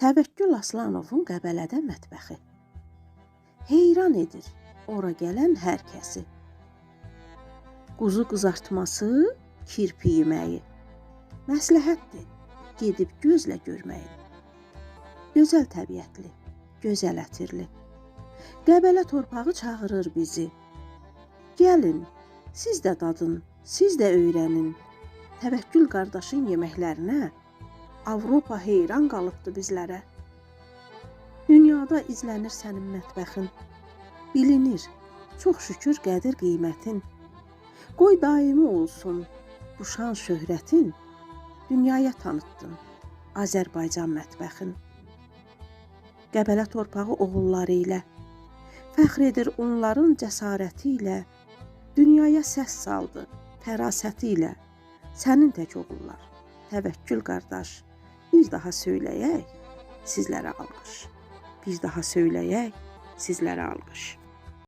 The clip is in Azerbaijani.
Təvəkkül Aslanovun Qəbələdə mətbəxi. Heyran edir ora gələn hər kəsi. Quzu qızartması, kirpi yeməyi. Məsləhətdir gedib gözlə görməyi. Gözəl təbiətli, gözəl ətirli. Qəbələ torpağı çağırır bizi. Gəlin, siz də dadın, siz də öyrənin. Təvəkkül qardaşın yeməklərinə Avropa heyran qalıbdı bizlərə. Dünyada izlənir sənin mətbəxin. Bilinir, çox şükür qədir qiymətin. Qoy daimi olsun bu şan şöhrətin. Dünyaya tanıtdın Azərbaycan mətbəxin. Qəbələ torpağı oğulları ilə, fəxr edir onların cəsarəti ilə. Dünyaya səs saldı fərasəti ilə. Sənin tək oğullar, təvəkkül qardaş. Bir daha söyləyək, sizlərə alqış. Bir daha söyləyək, sizlərə alqış.